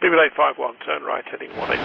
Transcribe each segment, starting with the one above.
851, turn right, heading 180.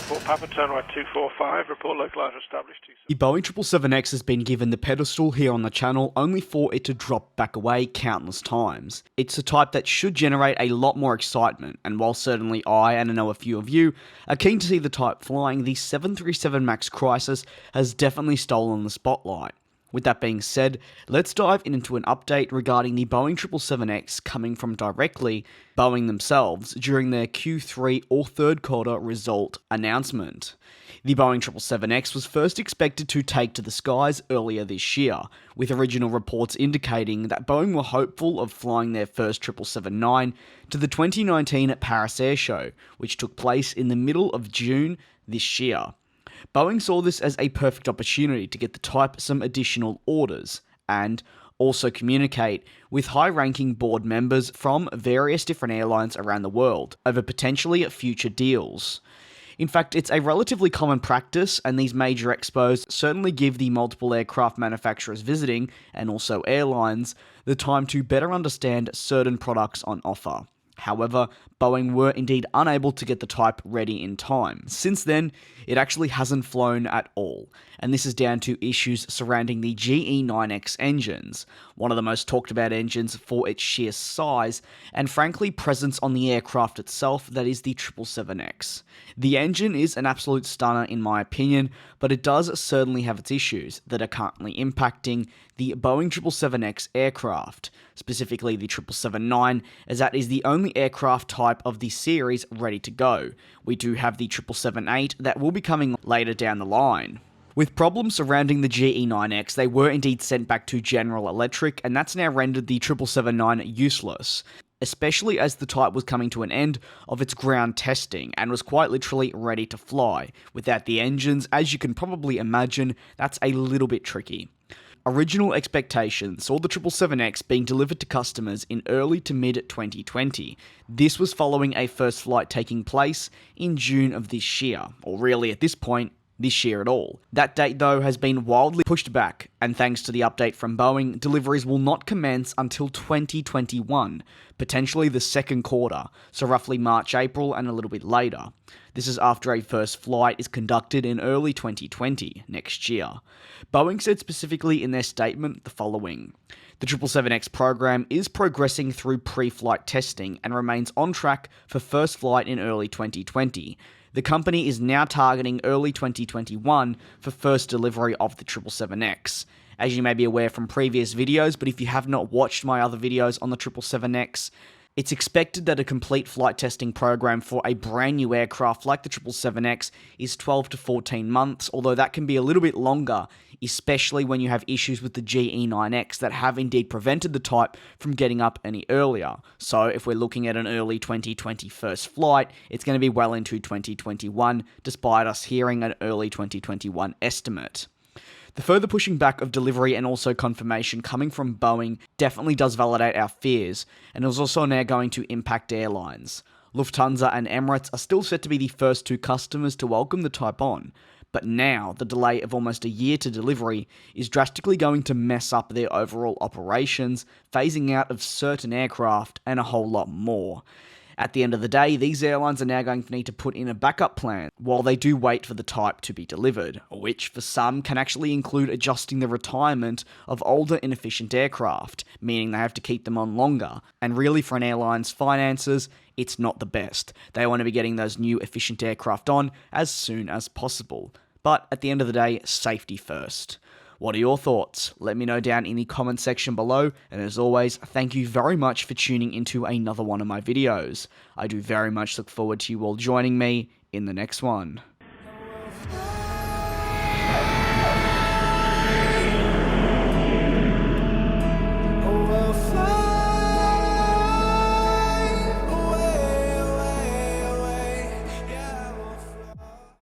14 Papa, turn right 245, report localizer established. The Boeing 777X has been given the pedestal here on the channel only for it to drop back away countless times. It's a type that should generate a lot more excitement, and while certainly I, and I know a few of you, are keen to see the type flying, the 737 MAX crisis has definitely stolen the spotlight. With that being said, let's dive into an update regarding the Boeing 777X coming from directly Boeing themselves during their Q3 or third quarter result announcement. The Boeing 777X was first expected to take to the skies earlier this year, with original reports indicating that Boeing were hopeful of flying their first 777-9 to the 2019 Paris Air Show, which took place in the middle of June this year. Boeing saw this as a perfect opportunity to get the type some additional orders, and also communicate with high-ranking board members from various different airlines around the world over potentially future deals. In fact, it's a relatively common practice, and these major expos certainly give the multiple aircraft manufacturers visiting, and also airlines, the time to better understand certain products on offer. However, Boeing were indeed unable to get the type ready in time. Since then, it actually hasn't flown at all, and this is down to issues surrounding the GE9X engines, one of the most talked about engines for its sheer size, and frankly presence on the aircraft itself, that is the 777X. The engine is an absolute stunner in my opinion, but it does certainly have its issues that are currently impacting the Boeing 777X aircraft, specifically the 777-9, as that is the only aircraft type of the series ready to go. We do have the 777-8 that will be coming later down the line. With problems surrounding the GE9X, they were indeed sent back to General Electric, and that's now rendered the 777-9 useless, especially as the type was coming to an end of its ground testing and was quite literally ready to fly. Without the engines, as you can probably imagine, that's a little bit tricky. Original expectations saw the 777X being delivered to customers in early to mid-2020. This was following a first flight taking place in June of this year, or really at this point, this year at all. That date though has been wildly pushed back, and thanks to the update from Boeing, deliveries will not commence until 2021, potentially the second quarter, so roughly March, April, and a little bit later. This is after a first flight is conducted in early 2020, next year. Boeing said specifically in their statement the following: the 777X program is progressing through pre-flight testing and remains on track for first flight in early 2020. The company is now targeting early 2021 for first delivery of the 777X. As you may be aware from previous videos, but if you have not watched my other videos on the 777X, it's expected that a complete flight testing program for a brand new aircraft like the 777X is 12 to 14 months, although that can be a little bit longer, especially when you have issues with the GE9X that have indeed prevented the type from getting up any earlier. So if we're looking at an early 2020 first flight, it's going to be well into 2021, despite us hearing an early 2021 estimate. The further pushing back of delivery and also confirmation coming from Boeing definitely does validate our fears, and is also now going to impact airlines. Lufthansa and Emirates are still set to be the first two customers to welcome the type on, but now the delay of almost a year to delivery is drastically going to mess up their overall operations, phasing out of certain aircraft, and a whole lot more. At the end of the day, these airlines are now going to need to put in a backup plan while they do wait for the type to be delivered, which for some can actually include adjusting the retirement of older inefficient aircraft, meaning they have to keep them on longer. And really for an airline's finances, it's not the best. They want to be getting those new efficient aircraft on as soon as possible. But at the end of the day, safety first. What are your thoughts? Let me know down in the comment section below, and as always, thank you very much for tuning into another one of my videos. I do very much look forward to you all joining me in the next one.